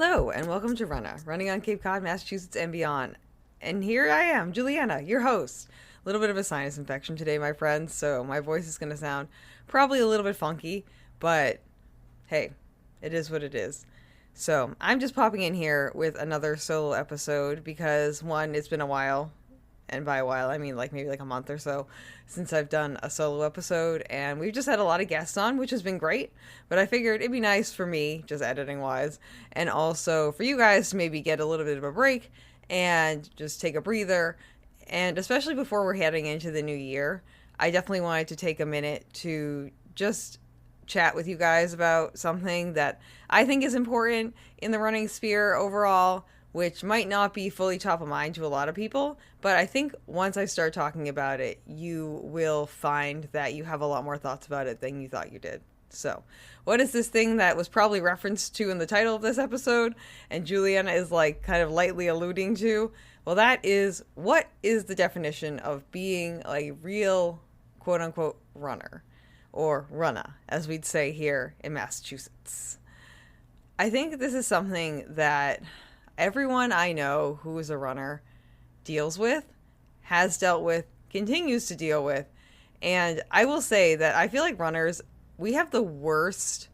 Hello, and welcome to Runnah, running on Cape Cod, Massachusetts, and beyond. And here I am, Julianna, your host. A little bit of a sinus infection today, my friends, so my voice is going to sound probably a little bit funky, but hey, it is what it is. So I'm just popping in here with another solo episode because, one, it's been a while, and by a while I mean maybe a month or so since I've done a solo episode, and we've just had a lot of guests on, which has been great, but I figured it'd be nice for me, just editing wise, and also for you guys to maybe get a little bit of a break and just take a breather. And especially before we're heading into the new year, I definitely wanted to take a minute to just chat with you guys about something that I think is important in the running sphere overall, which might not be fully top of mind to a lot of people, but I think once I start talking about it, you will find that you have a lot more thoughts about it than you thought you did. So, what is this thing that was probably referenced to in the title of this episode, and Julianna is kind of lightly alluding to? Well, that is, what is the definition of being a real quote-unquote runner, or Runnah, as we'd say here in Massachusetts. I think this is something that everyone I know who is a runner deals with, has dealt with, continues to deal with. And I will say that I feel like runners, we have the worst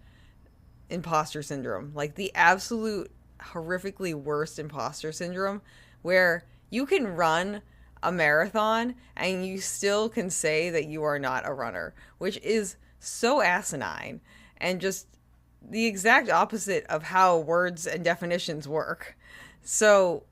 imposter syndrome, the absolute horrifically worst imposter syndrome, where you can run a marathon and you still can say that you are not a runner, which is so asinine and just the exact opposite of how words and definitions work. So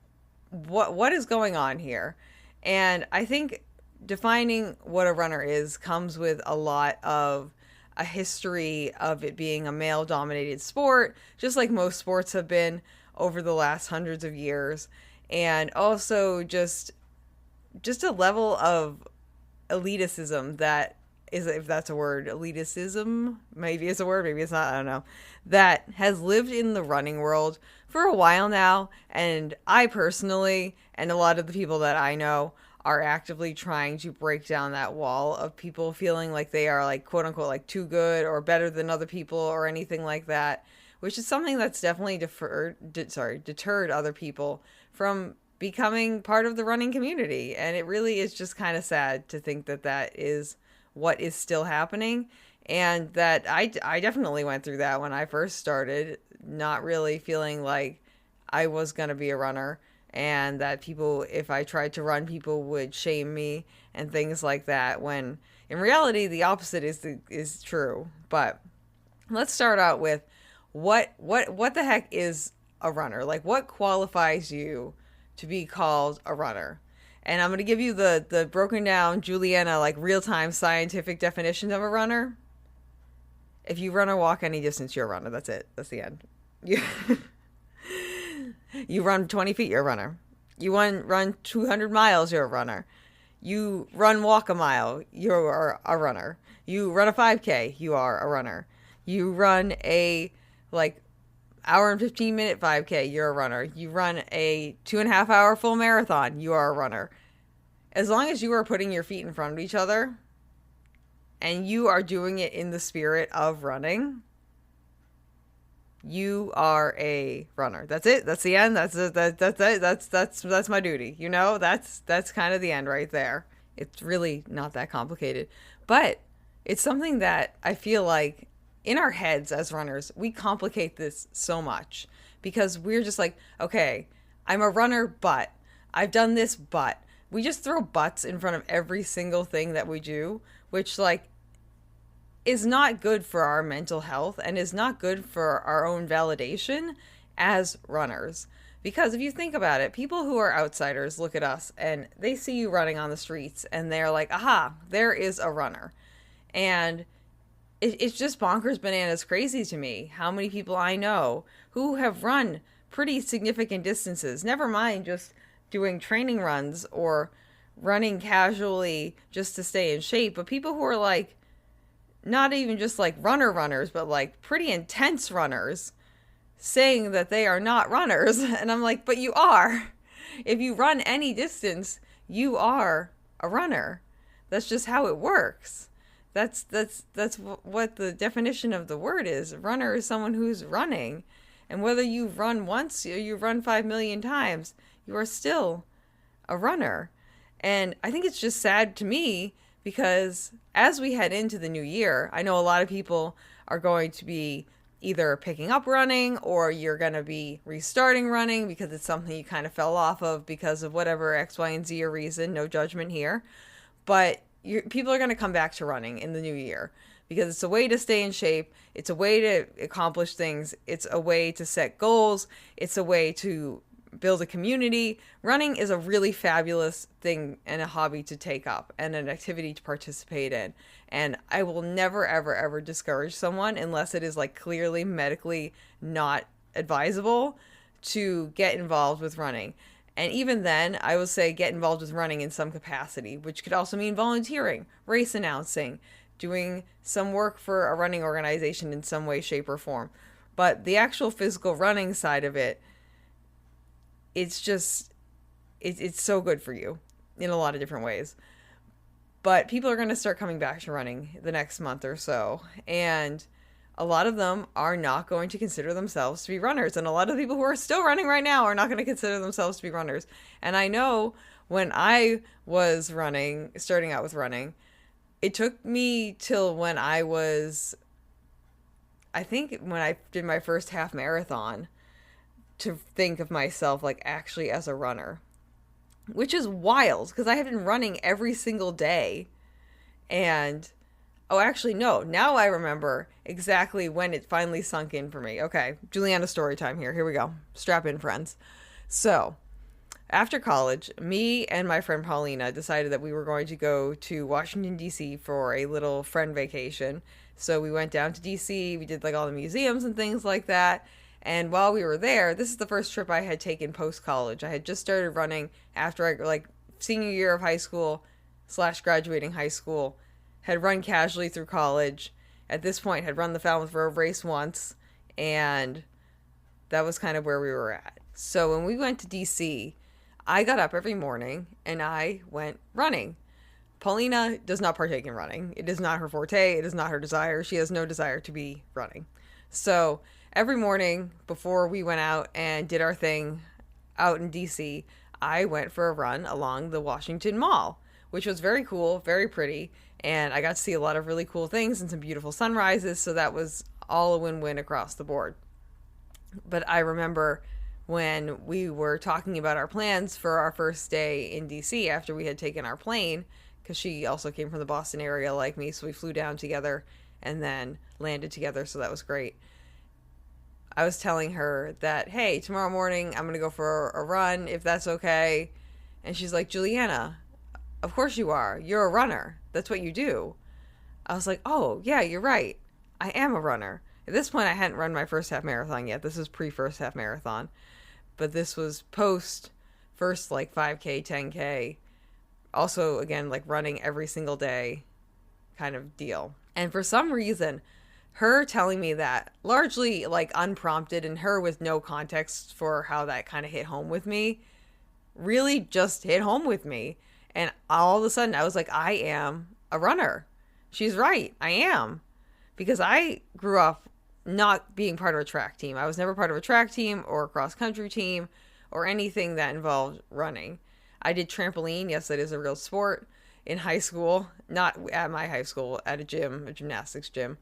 what is going on here? And I think defining what a runner is comes with a lot of a history of it being a male-dominated sport, just like most sports have been over the last hundreds of years. And also just a level of elitism that is, if that's a word, elitism, maybe it's a word, maybe it's not, I don't know, that has lived in the running world for a while now. And I personally, and a lot of the people that I know, are actively trying to break down that wall of people feeling like they are quote unquote too good or better than other people or anything like that, which is something that's definitely deterred other people from becoming part of the running community. And it really is just kind of sad to think that that is what is still happening, and that I definitely went through that when I first started, not really feeling like I was going to be a runner, and that people, if I tried to run, people would shame me and things like that, when in reality the opposite is true. But let's start out with what the heck is a runner? What qualifies you to be called a runner? And I'm going to give you the broken down Julianna, real-time scientific definition of a runner. If you run or walk any distance, you're a runner. That's it. That's the end. You run 20 feet, you're a runner. You run 200 miles, you're a runner. You walk a mile, you're a runner. You run a 5K, you are a runner. You run a, hour and 15 minute 5K, you're a runner. You run a 2.5 hour full marathon, you are a runner. As long as you are putting your feet in front of each other and you are doing it in the spirit of running, you are a runner. That's it. That's the end. That's my duty. That's kind of the end right there. It's really not that complicated, but it's something that I feel like in our heads as runners, we complicate this so much because we're just okay, I'm a runner, but I've done this, but we just throw buts in front of every single thing that we do, which is not good for our mental health and is not good for our own validation as runners. Because if you think about it, people who are outsiders look at us and they see you running on the streets and they're like, aha, there is a runner. And it's just bonkers bananas crazy to me how many people I know who have run pretty significant distances, never mind just doing training runs or running casually just to stay in shape, but people who are not even just runners, but pretty intense runners, saying that they are not runners. And I'm like, but you are. If you run any distance, you are a runner. That's just how it works. That's what the definition of the word is. Runner is someone who's running. And whether you run once or you run 5 million times, you are still a runner. And I think it's just sad to me because as we head into the new year, I know a lot of people are going to be either picking up running or you're going to be restarting running because it's something you kind of fell off of because of whatever X, Y, and Z or reason. No judgment here. But people are going to come back to running in the new year because it's a way to stay in shape. It's a way to accomplish things. It's a way to set goals. It's a way to build a community. Running is a really fabulous thing and a hobby to take up and an activity to participate in. And I will never, ever, ever discourage someone unless it is like clearly medically not advisable to get involved with running. And even then, I will say get involved with running in some capacity, which could also mean volunteering, race announcing, doing some work for a running organization in some way, shape, or form. But the actual physical running side of it, it's just, it's so good for you in a lot of different ways. But people are going to start coming back to running the next month or so. And a lot of them are not going to consider themselves to be runners. And a lot of people who are still running right now are not going to consider themselves to be runners. And I know when I was running, starting out with running, it took me till when I think when I did my first half marathon to think of myself like actually as a runner, which is wild because I have been running every single day. And oh, actually, no. Now I remember exactly when it finally sunk in for me. Okay, Julianna story time here. Here we go. Strap in, friends. So, after college, me and my friend Paulina decided that we were going to go to Washington, D.C. for a little friend vacation. So we went down to D.C., we did like all the museums and things like that. And while we were there, this is the first trip I had taken post-college. I had just started running after I, like, senior year of high school / graduating high school, had run casually through college. At this point, had run the Falmouth Road race once, and that was kind of where we were at. So when we went to D.C., I got up every morning, and I went running. Paulina does not partake in running. It is not her forte. It is not her desire. She has no desire to be running. So every morning before we went out and did our thing out in DC, I went for a run along the Washington Mall, which was very cool, very pretty, and I got to see a lot of really cool things and some beautiful sunrises, so that was all a win-win across the board. But I remember when we were talking about our plans for our first day in DC after we had taken our plane, because she also came from the Boston area like me, so we flew down together and then landed together, so that was great. I was telling her that, hey, tomorrow morning I'm going to go for a run, if that's okay. And she's like, Julianna, of course you are. You're a runner. That's what you do. I was like, oh, yeah, you're right. I am a runner. At this point, I hadn't run my first half marathon yet. This was pre-first half marathon. But this was post first, like, 5K, 10K. Also, again, like, running every single day kind of deal. And for some reason, her telling me that, largely like unprompted and her with no context for how that kind of hit home with me, really just hit home with me. And all of a sudden I was like, I am a runner. She's right. I am. Because I grew up not being part of a track team. I was never part of a track team or a cross country team or anything that involved running. I did trampoline. Yes, that is a real sport in high school. Not at my high school, at a gym, a gymnastics gym.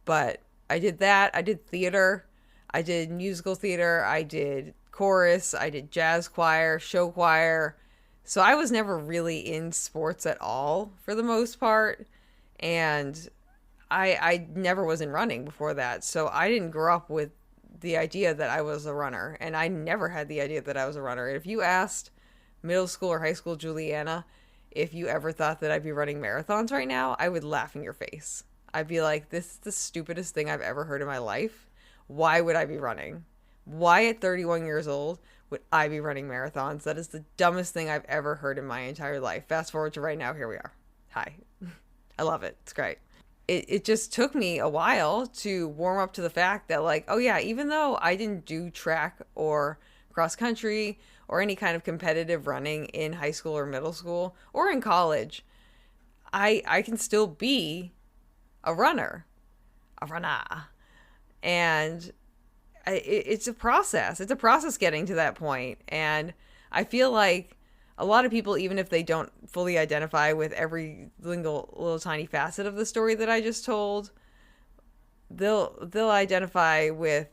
But I did that. I did theater. I did musical theater. I did chorus. I did jazz choir, show choir. So I was never really in sports at all for the most part. And I never was in running before that. So I didn't grow up with the idea that I was a runner. And I never had the idea that I was a runner. If you asked middle school or high school Julianna if you ever thought that I'd be running marathons right now, I would laugh in your face. I'd be like, this is the stupidest thing I've ever heard in my life. Why would I be running? Why at 31 years old would I be running marathons? That is the dumbest thing I've ever heard in my entire life. Fast forward to right now, here we are. Hi. I love it. It's great. It just took me a while to warm up to the fact that, like, oh yeah, even though I didn't do track or cross country or any kind of competitive running in high school or middle school or in college, I can still be a runner. And it's a process. It's a process getting to that point. And I feel like a lot of people, even if they don't fully identify with every single little tiny facet of the story that I just told, they'll identify with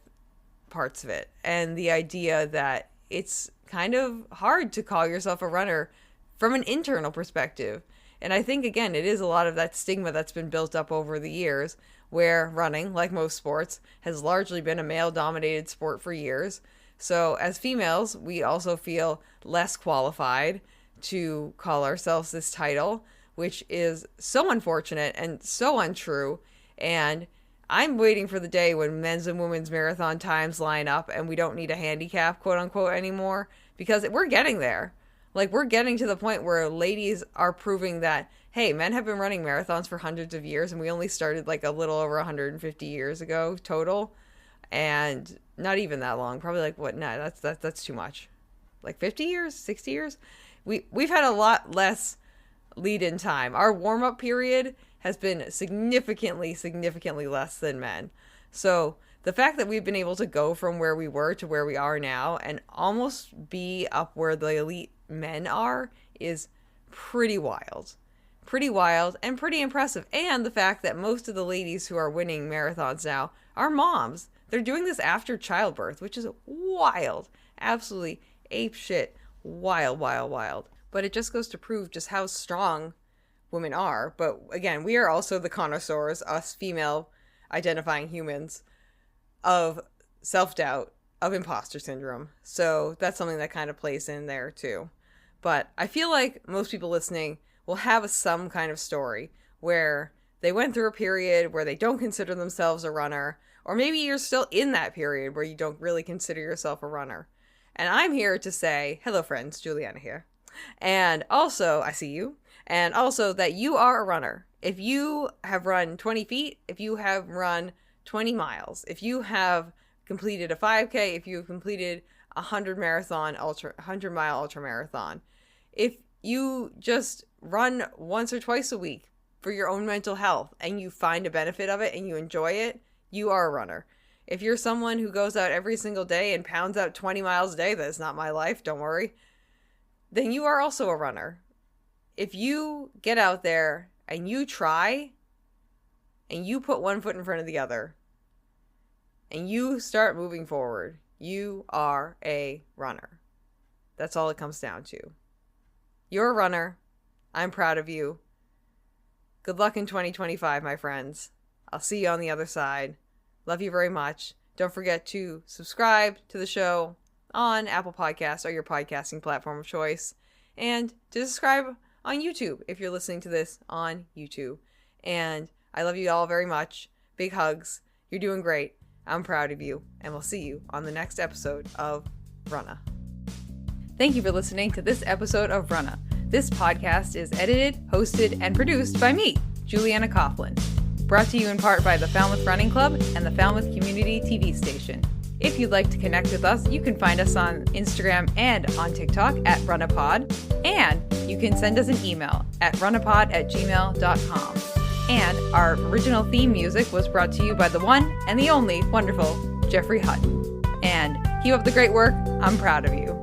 parts of it. And the idea that it's kind of hard to call yourself a runner from an internal perspective. And I think, again, it is a lot of that stigma that's been built up over the years, where running, like most sports, has largely been a male-dominated sport for years. So as females, we also feel less qualified to call ourselves this title, which is so unfortunate and so untrue. And I'm waiting for the day when men's and women's marathon times line up and we don't need a handicap, quote unquote, anymore, because we're getting there. Like, we're getting to the point where ladies are proving that, hey, men have been running marathons for hundreds of years, and we only started like a little over 150 years ago total. And not even that long. Probably like, what? No, that's too much. Like 50 years, 60 years? We've had a lot less lead-in time. Our warm-up period has been significantly less than men. So the fact that we've been able to go from where we were to where we are now and almost be up where the elite men are is pretty wild and pretty impressive. And the fact that most of the ladies who are winning marathons now are moms. They're doing this after childbirth, which is wild. Absolutely apeshit. Wild. But it just goes to prove just how strong women are. But again, we are also the connoisseurs, us female identifying humans, of self-doubt, of imposter syndrome. So that's something that kind of plays in there too. But I feel like most people listening will have some kind of story where they went through a period where they don't consider themselves a runner, or maybe you're still in that period where you don't really consider yourself a runner. And I'm here to say, hello friends, Julianna here. And also, I see you. And also that you are a runner. If you have run 20 feet, if you have run 20 miles, if you have completed a 5K, if you have completed a 100-mile ultra marathon, if you just run once or twice a week for your own mental health and you find a benefit of it and you enjoy it, you are a runner. If you're someone who goes out every single day and pounds out 20 miles a day, that's not my life, don't worry, then you are also a runner. If you get out there and you try and you put one foot in front of the other and you start moving forward, you are a runner. That's all it comes down to. You're a runner. I'm proud of you. Good luck in 2025, my friends. I'll see you on the other side. Love you very much. Don't forget to subscribe to the show on Apple Podcasts or your podcasting platform of choice. And to subscribe on YouTube if you're listening to this on YouTube. And I love you all very much. Big hugs. You're doing great. I'm proud of you. And we'll see you on the next episode of Runnah. Thank you for listening to this episode of Runnah. This podcast is edited, hosted, and produced by me, Julianna Coughlin. Brought to you in part by the Falmouth Running Club and the Falmouth Community TV station. If you'd like to connect with us, you can find us on Instagram and on TikTok at RunnahPod. And you can send us an email at runnahpod@gmail.com. And our original theme music was brought to you by the one and the only wonderful Jeffrey Hutton. And keep up the great work. I'm proud of you.